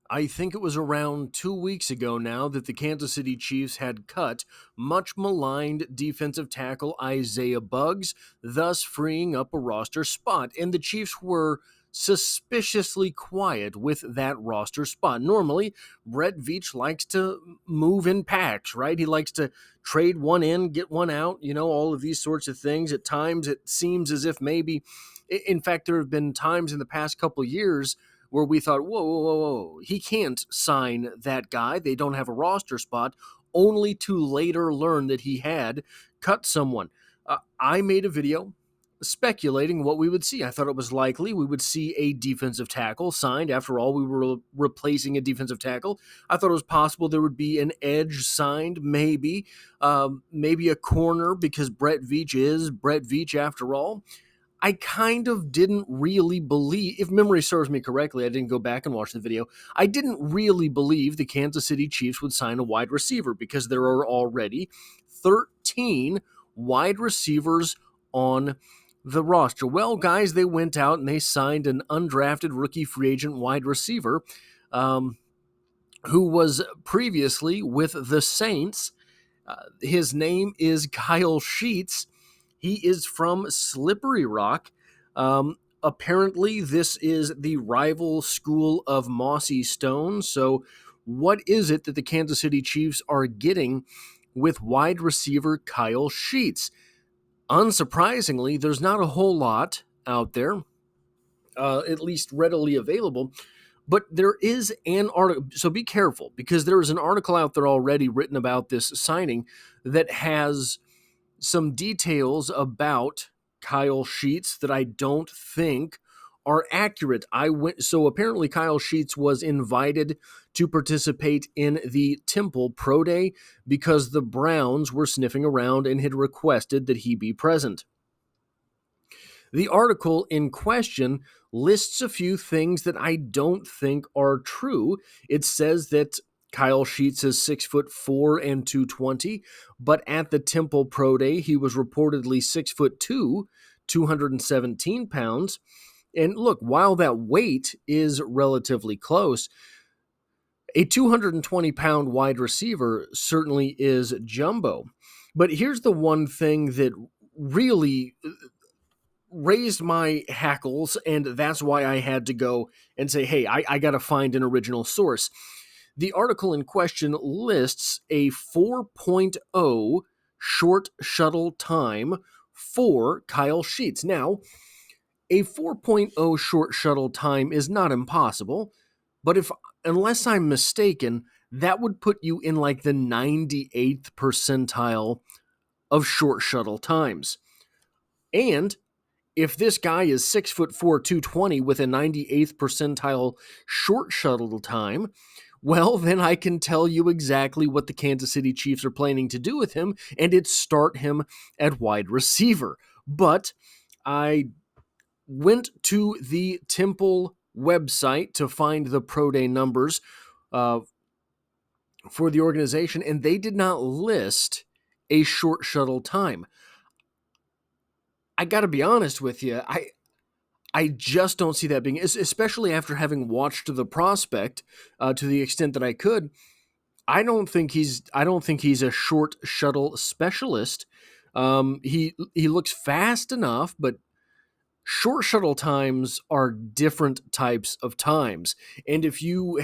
I think it was around 2 weeks ago now that the Kansas City Chiefs had cut much maligned defensive tackle Isaiah Buggs, thus freeing up a roster spot. And the Chiefs were suspiciously quiet with that roster spot. Normally, Brett Veach likes to move in packs, right? He likes to trade one in, get one out, all of these sorts of things. At times, it seems as if maybe, in fact, there have been times in the past couple years where we thought, whoa, he can't sign that guy. They don't have a roster spot, only to later learn that he had cut someone. I made a video speculating what we would see. I thought it was likely we would see a defensive tackle signed. After all, we were replacing a defensive tackle. I thought it was possible there would be an edge signed, maybe a corner, because Brett Veach is Brett Veach after all. I kind of didn't really believe, if memory serves me correctly, I didn't go back and watch the video, I didn't really believe the Kansas City Chiefs would sign a wide receiver because there are already 13 wide receivers on the roster. Well, guys, they went out and they signed an undrafted rookie free agent wide receiver who was previously with the Saints. His name is Kyle Sheets. He is from Slippery Rock. Apparently, this is the rival school of Mossy Stone. So what is it that the Kansas City Chiefs are getting with wide receiver Kyle Sheets? Unsurprisingly, there's not a whole lot out there, at least readily available. But there is an article, so be careful, because there is an article out there already written about this signing that has some details about Kyle Sheets that I don't think are accurate. So apparently Kyle Sheets was invited to participate in the Temple Pro Day because the Browns were sniffing around and had requested that he be present. The article in question lists a few things that I don't think are true. It says that Kyle Sheets is 6'4" and 220, but at the Temple Pro Day, he was reportedly 6'2", 217 pounds. And look, while that weight is relatively close, a 220-pound wide receiver certainly is jumbo. But here's the one thing that really raised my hackles, and that's why I had to go and say, hey, I got to find an original source. The article in question lists a 4.0 short shuttle time for Kyle Sheets. Now, a 4.0 short shuttle time is not impossible, but unless I'm mistaken, that would put you in like the 98th percentile of short shuttle times. And if this guy is 6'4", 220 with a 98th percentile short shuttle time, well, then I can tell you exactly what the Kansas City Chiefs are planning to do with him, and it's start him at wide receiver. But I went to the Temple website to find the Pro Day numbers for the organization, and they did not list a short shuttle time. I got to be honest with you, I just don't see that being, especially after having watched the prospect to the extent that I could. I don't think he's a short shuttle specialist. He looks fast enough, but short shuttle times are different types of times. And if you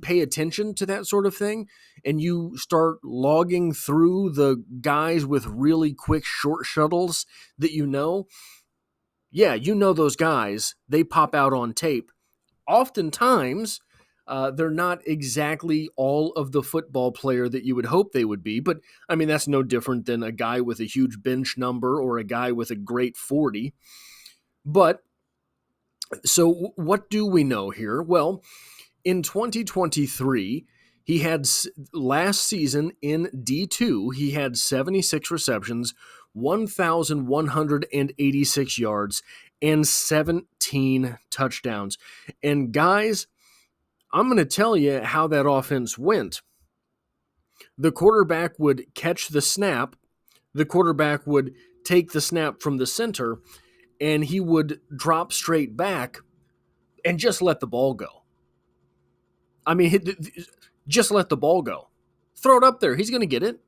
pay attention to that sort of thing and you start logging through the guys with really quick short shuttles that those guys, they pop out on tape. Oftentimes, they're not exactly all of the football player that you would hope they would be, but I mean, that's no different than a guy with a huge bench number or a guy with a great 40. But, so what do we know here? Well, in 2023, he had, last season in D2, he had 76 receptions, 1,186 yards, and 17 touchdowns. And guys, I'm going to tell you how that offense went. The quarterback would catch the snap, the quarterback would take the snap from the center, and he would drop straight back and just let the ball go. I mean, just let the ball go. Throw it up there. He's going to get it.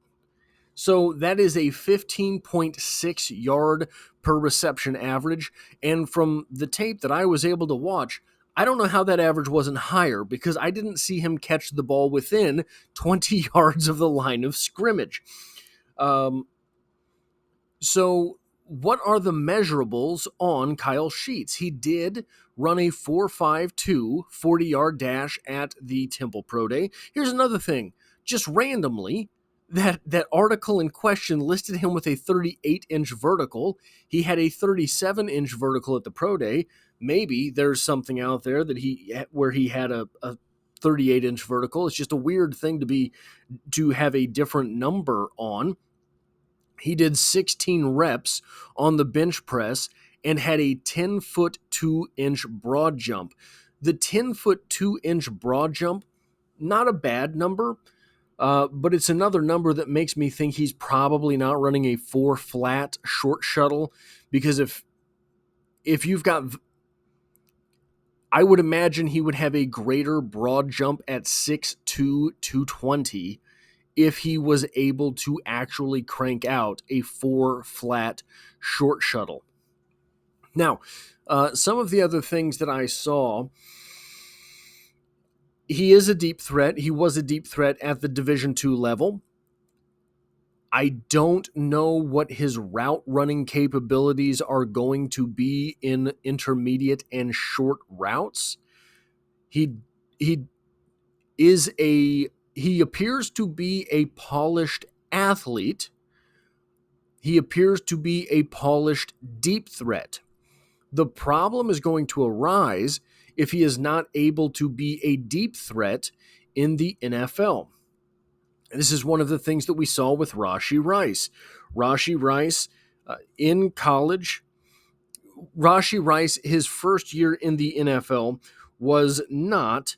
So that is a 15.6 yard per reception average. And from the tape that I was able to watch, I don't know how that average wasn't higher because I didn't see him catch the ball within 20 yards of the line of scrimmage. So what are the measurables on Kyle Sheets? He did run a 4.52 40-yard dash at the Temple Pro Day. Here's another thing. Just randomly, that article in question listed him with a 38-inch vertical. He had a 37-inch vertical at the Pro Day. Maybe there's something out there that where he had a 38-inch vertical. It's just a weird thing to have a different number on. He did 16 reps on the bench press and had a 10-foot 2-inch broad jump. The 10-foot 2-inch broad jump, not a bad number, but it's another number that makes me think he's probably not running a 4-flat short shuttle, because if you've got, I would imagine he would have a greater broad jump at 6'2", 220 if he was able to actually crank out a 4-flat short shuttle. Now, some of the other things that I saw, he is a deep threat. He was a deep threat at the Division II level. I don't know what his route running capabilities are going to be in intermediate and short routes. He appears to be a polished athlete. He appears to be a polished deep threat. The problem is going to arise if he is not able to be a deep threat in the NFL. This is one of the things that we saw with Rashee Rice. Rashee Rice in college, Rashee Rice, his first year in the NFL was not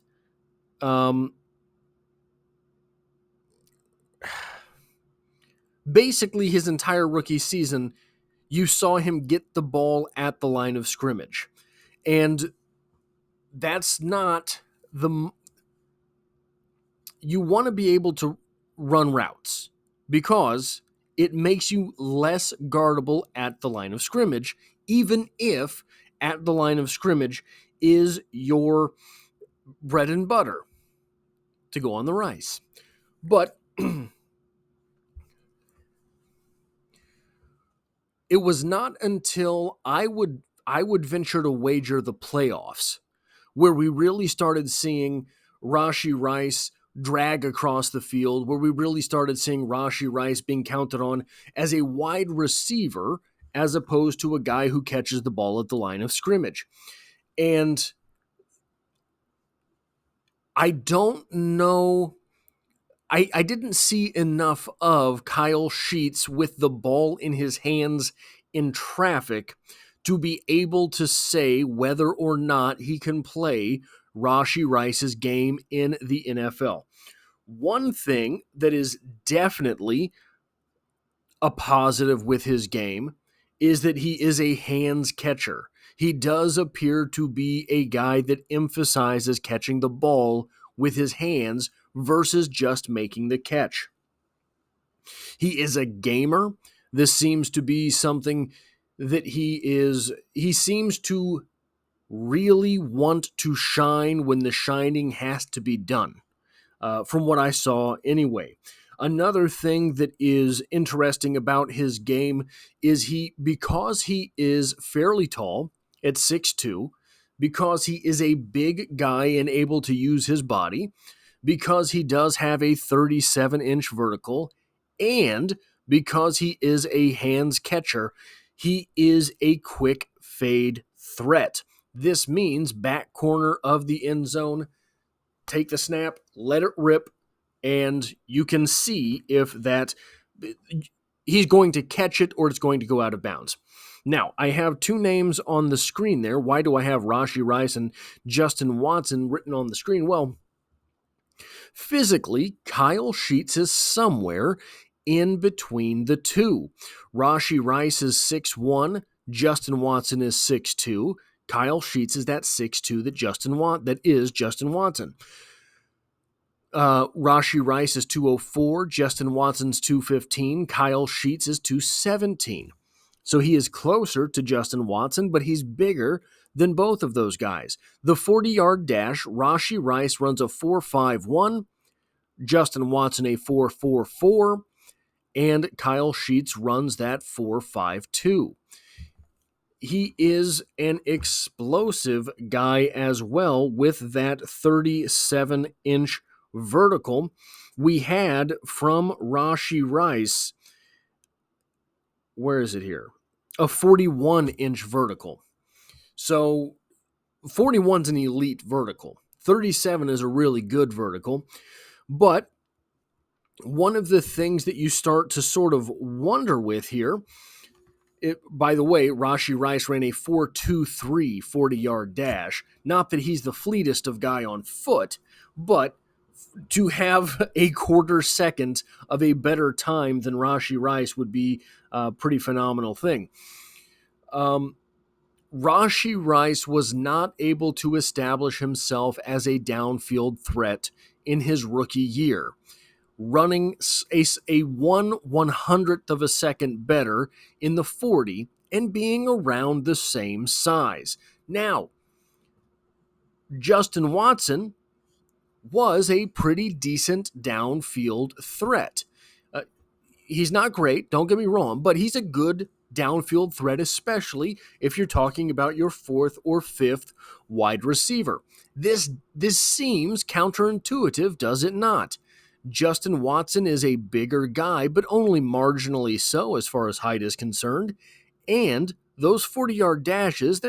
basically his entire rookie season, you saw him get the ball at the line of scrimmage. And that's not you want to be able to run routes because it makes you less guardable at the line of scrimmage, even if at the line of scrimmage is your bread and butter to go on the rice. But it was not until I would venture to wager the playoffs where we really started seeing Rashee Rice drag across the field, where we really started seeing Rashee Rice being counted on as a wide receiver as opposed to a guy who catches the ball at the line of scrimmage. And I don't know, I didn't see enough of Kyle Sheets with the ball in his hands in traffic to be able to say whether or not he can play Rashee Rice's game in the NFL. One thing that is definitely a positive with his game is that he is a hands catcher. He does appear to be a guy that emphasizes catching the ball with his hands versus just making the catch. He is a gamer. This seems to be something that he seems to really want to shine when the shining has to be done, from what I saw anyway. Another thing that is interesting about his game is because he is fairly tall at 6'2", because he is a big guy and able to use his body, because he does have a 37-inch vertical, and because he is a hands catcher, he is a quick fade threat. This means back corner of the end zone, take the snap, let it rip, and you can see if that he's going to catch it or it's going to go out of bounds. Now, I have two names on the screen there. Why do I have Rashee Rice and Justin Watson written on the screen? Well, physically, Kyle Sheets is somewhere in between the two. Rashee Rice is 6'1", Justin Watson is 6'2". Kyle Sheets is that 6'2" that is Justin Watson. Rashee Rice is 204, Justin Watson's 215, Kyle Sheets is 217. So he is closer to Justin Watson, but he's bigger than both of those guys. The 40-yard dash, Rashee Rice runs a 4.51, Justin Watson a 4.44, and Kyle Sheets runs that 4.52. He is an explosive guy as well with that 37-inch vertical. We had from Rashee Rice, where is it here? A 41-inch vertical. So 41's an elite vertical. 37 is a really good vertical. But one of the things that you start to sort of wonder with here, by the way, Rashee Rice ran a 4.23 40-yard dash. Not that he's the fleetest of guy on foot, but to have a quarter second of a better time than Rashee Rice would be a pretty phenomenal thing. Rashee Rice was not able to establish himself as a downfield threat in his rookie year, running a 1/100th of a second better in the 40 and being around the same size. Now, Justin Watson was a pretty decent downfield threat. He's not great, don't get me wrong, but he's a good downfield threat, especially if you're talking about your fourth or fifth wide receiver. This seems counterintuitive, does it not? Justin Watson is a bigger guy, but only marginally so as far as height is concerned. And those 40-yard dashes,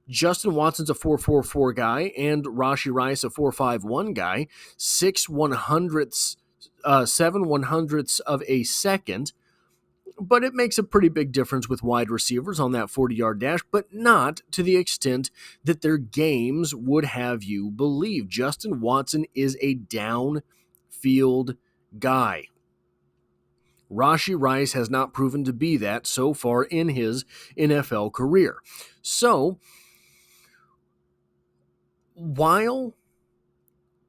Justin Watson's a 4.44 guy and Rashee Rice a 4.51 guy, 7/100ths of a second. But it makes a pretty big difference with wide receivers on that 40-yard dash, but not to the extent that their games would have you believe. Justin Watson is a downfield guy. Rashee Rice has not proven to be that so far in his NFL career. So, while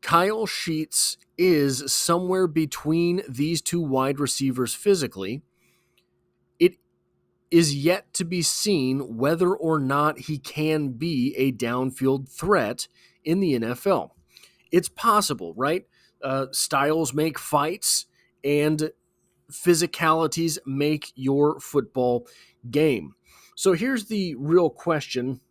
Kyle Sheets is somewhere between these two wide receivers physically, it is yet to be seen whether or not he can be a downfield threat in the NFL. It's possible, right? Styles make fights, and physicalities make your football game. So here's the real question.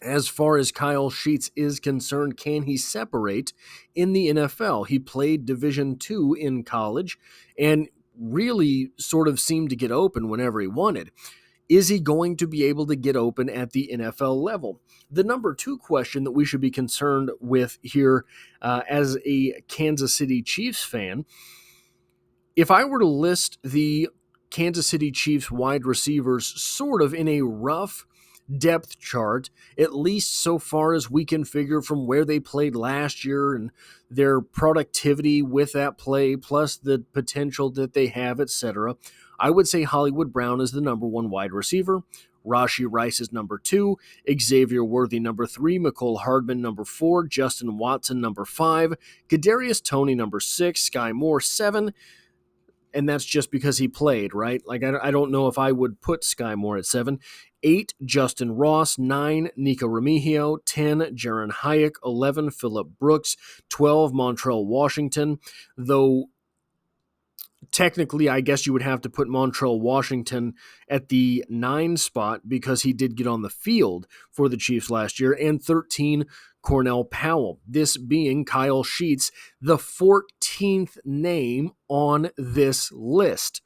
As far as Kyle Sheets is concerned, can he separate in the NFL? He played Division II in college and really sort of seemed to get open whenever he wanted. Is he going to be able to get open at the NFL level? The number two question that we should be concerned with here as a Kansas City Chiefs fan, if I were to list the Kansas City Chiefs wide receivers sort of in a rough depth chart, at least so far as we can figure from where they played last year and their productivity with that play, plus the potential that they have, etc., I would say Hollywood Brown is the number one wide receiver. Rashee Rice is number 2, Xavier Worthy number 3, Mecole Hardman number 4, Justin Watson number 5, Kadarius Toney number 6, Sky Moore 7, and that's just because he played, right? Like, I don't know if I would put Sky Moore at 7. 8, Justin Ross. 9, Nico Remigio. 10, Jaron Hyatt. 11, Phillip Brooks. 12, Montrell Washington, though technically I guess you would have to put Montrell Washington at the 9 spot because he did get on the field for the Chiefs last year. And 13, Cornell Powell, this being Kyle Sheets, the 14th name on this list.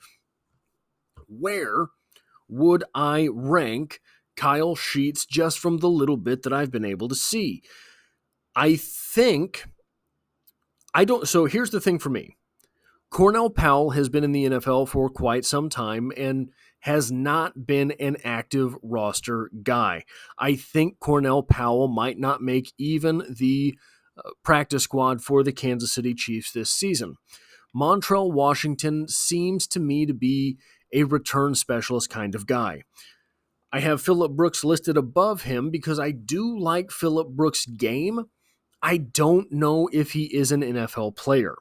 Where would I rank Kyle Sheets just from the little bit that I've been able to see? So here's the thing for me. Cornell Powell has been in the NFL for quite some time and has not been an active roster guy. I think Cornell Powell might not make even the practice squad for the Kansas City Chiefs this season. Montrell Washington seems to me to be a return specialist kind of guy. I have Phillip Brooks listed above him because I do like Phillip Brooks' game. I don't know if he is an NFL player.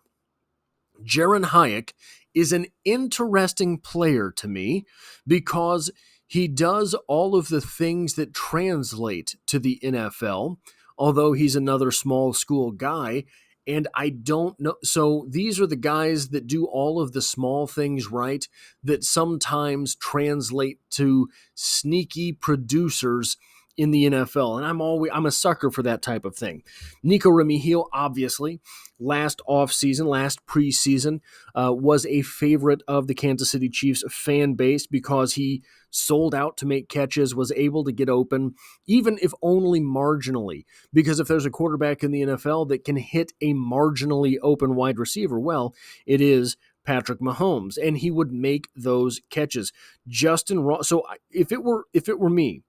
Jaron Heinitz is an interesting player to me because he does all of the things that translate to the NFL, although he's another small school guy. And I don't know. So these are the guys that do all of the small things right that sometimes translate to sneaky producers in the NFL. And I'm a sucker for that type of thing. Nico Remigio, obviously, last preseason, was a favorite of the Kansas City Chiefs fan base because he sold out to make catches, was able to get open, even if only marginally. Because if there's a quarterback in the NFL that can hit a marginally open wide receiver, well, it is Patrick Mahomes, and he would make those catches. Justin Ross. So if it were me,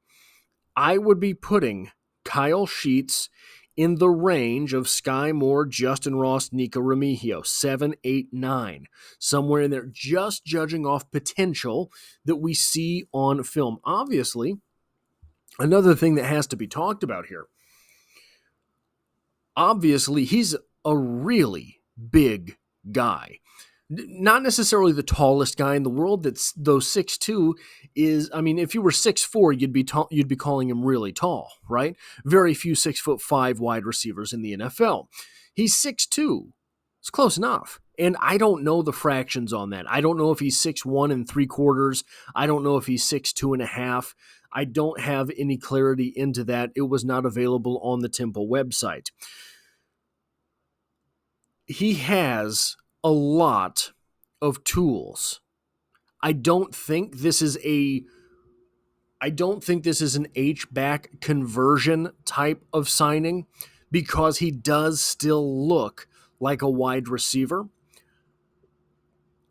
I would be putting Kyle Sheets in the range of Sky Moore, Justin Ross, Nico Remigio, 7, 8, 9, somewhere in there, just judging off potential that we see on film. Obviously, another thing that has to be talked about here, obviously, he's a really big guy. Not necessarily the tallest guy in the world. That's though 6'2" is. I mean, if you were 6'4", you'd be calling him really tall, right? Very few 6'5" wide receivers in the NFL. He's 6'2". It's close enough. And I don't know the fractions on that. I don't know if he's 6'1 3/4. I don't know if he's 6'2 1/2. I don't have any clarity into that. It was not available on the Temple website. He has a lot of tools. I don't think this is an H-back conversion type of signing because he does still look like a wide receiver.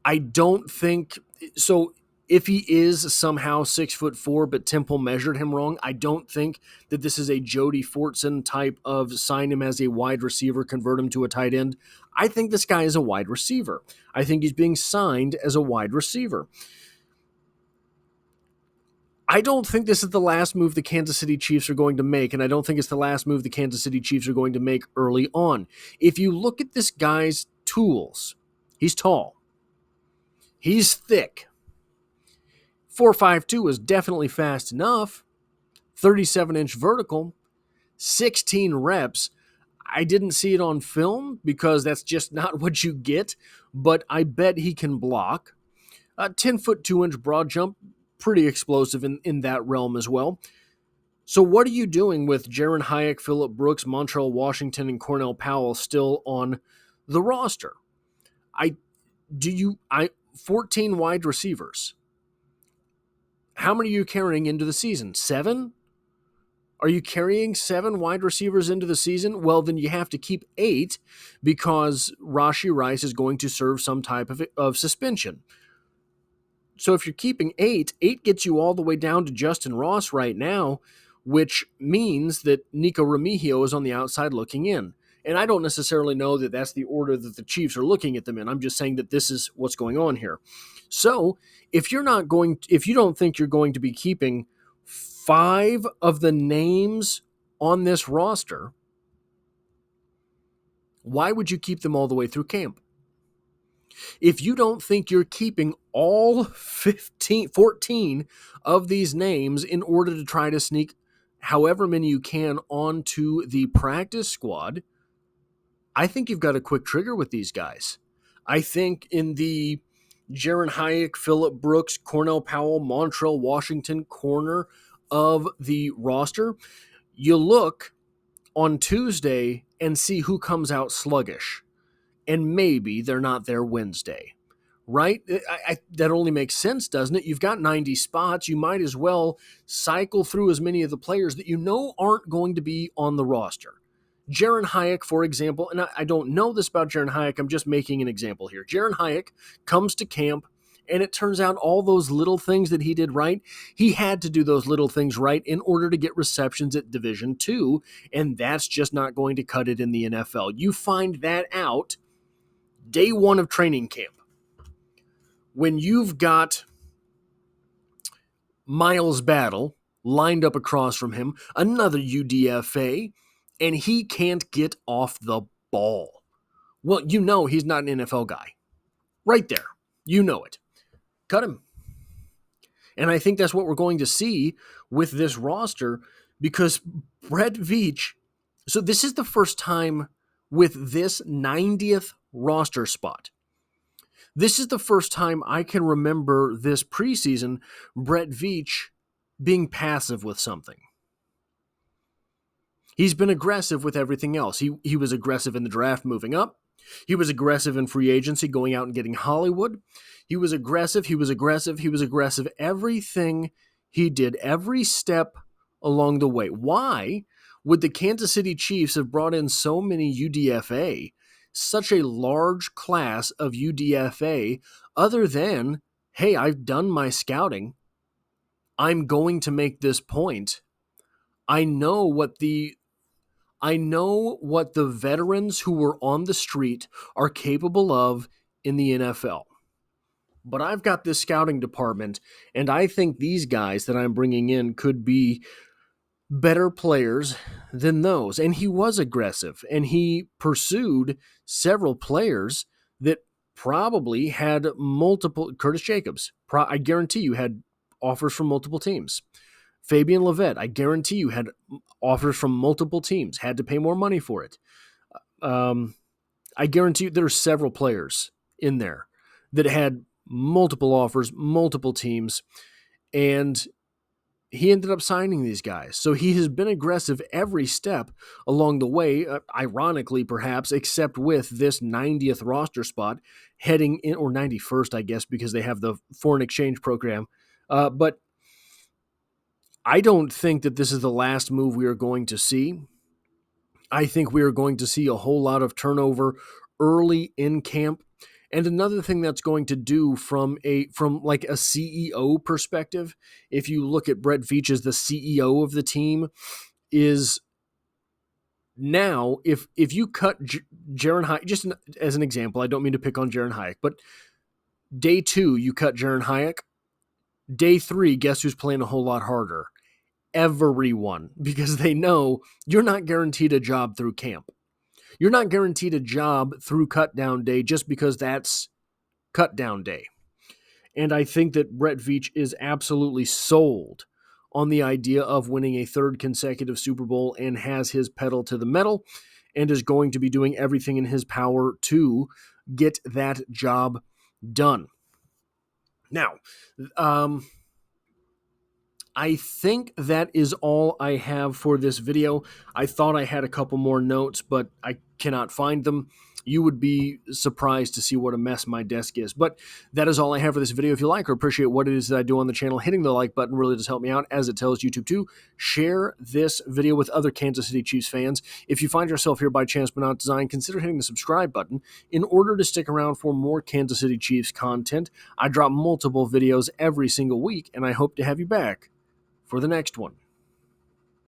I don't think so. If he is somehow 6'4", but Temple measured him wrong, I don't think that this is a Jody Fortson type of sign him as a wide receiver, convert him to a tight end. I think this guy is a wide receiver. I think he's being signed as a wide receiver. I don't think this is the last move the Kansas City Chiefs are going to make, and I don't think it's the last move the Kansas City Chiefs are going to make early on. If you look at this guy's tools, he's tall. He's thick. 4.52 is definitely fast enough. 37-inch vertical, 16 reps. I didn't see it on film because that's just not what you get, but I bet he can block. 10-foot 2-inch broad jump, pretty explosive in that realm as well. So what are you doing with Jaron Heinitz, Phillip Brooks, Montrell Washington, and Cornell Powell still on the roster? 14 wide receivers. How many are you carrying into the season? 7? Are you carrying 7 wide receivers into the season? Well, then you have to keep 8 because Rashee Rice is going to serve some type of suspension. So if you're keeping 8 gets you all the way down to Justin Ross right now, which means that Nico Remigio is on the outside looking in. And I don't necessarily know that that's the order that the Chiefs are looking at them in. I'm just saying that this is what's going on here. So if you don't think you're going to be keeping 5 of the names on this roster, why would you keep them all the way through camp? If you don't think you're keeping all 14 of these names in order to try to sneak however many you can onto the practice squad, I think you've got a quick trigger with these guys. I think in the Jaron Heinitz, Phillip Brooks, Cornell Powell, Montrell Washington corner of the roster, you look on Tuesday and see who comes out sluggish. And maybe they're not there Wednesday, right? That only makes sense, doesn't it? You've got 90 spots. You might as well cycle through as many of the players that you know aren't going to be on the roster. Jaron Heinitz, for example, and I don't know this about Jaron Heinitz, I'm just making an example here. Jaron Heinitz comes to camp, and it turns out all those little things that he did right, he had to do those little things right in order to get receptions at Division II, and that's just not going to cut it in the NFL. You find that out day 1 of training camp, when you've got Miles Battle lined up across from him, another UDFA, and he can't get off the ball. Well, you know he's not an NFL guy. Right there. You know it. Cut him. And I think that's what we're going to see with this roster, because Brett Veach, so this is the first time with this 90th roster spot. This is the first time I can remember this preseason Brett Veach being passive with something. He's been aggressive with everything else. He was aggressive in the draft moving up. He was aggressive in free agency, going out and getting Hollywood. He was aggressive. Everything he did, every step along the way. Why would the Kansas City Chiefs have brought in so many UDFA, such a large class of UDFA, other than, hey, I've done my scouting. I'm going to make this point. I know what the veterans who were on the street are capable of in the NFL. But I've got this scouting department, and I think these guys that I'm bringing in could be better players than those. And he was aggressive, and he pursued several players that probably had multiple. Curtis Jacobs, I guarantee you, had offers from multiple teams. Fabian Levette, I guarantee you, had offers from multiple teams, had to pay more money for it. I guarantee you there are several players in there that had multiple offers, multiple teams, and he ended up signing these guys. So he has been aggressive every step along the way, ironically perhaps, except with this 90th roster spot heading in, or 91st, I guess, because they have the foreign exchange program. But I don't think that this is the last move we are going to see. I think we are going to see a whole lot of turnover early in camp. And another thing that's going to do from like a CEO perspective, if you look at Brett Veach as the CEO of the team, is now if you cut Jaron Hyatt, just as an example, I don't mean to pick on Jaron Hyatt, but day 2, you cut Jaron Hyatt. Day 3, guess who's playing a whole lot harder? Everyone, because they know you're not guaranteed a job through camp. You're not guaranteed a job through cut down day just because that's cut down day. And I think that Brett Veach is absolutely sold on the idea of winning a 3rd consecutive Super Bowl and has his pedal to the metal and is going to be doing everything in his power to get that job done. Now, I think that is all I have for this video. I thought I had a couple more notes, but I cannot find them. You would be surprised to see what a mess my desk is. But that is all I have for this video. If you like or appreciate what it is that I do on the channel, hitting the like button really does help me out, as it tells YouTube to share this video with other Kansas City Chiefs fans. If you find yourself here by chance but not design, consider hitting the subscribe button in order to stick around for more Kansas City Chiefs content. I drop multiple videos every single week, and I hope to have you back for the next one.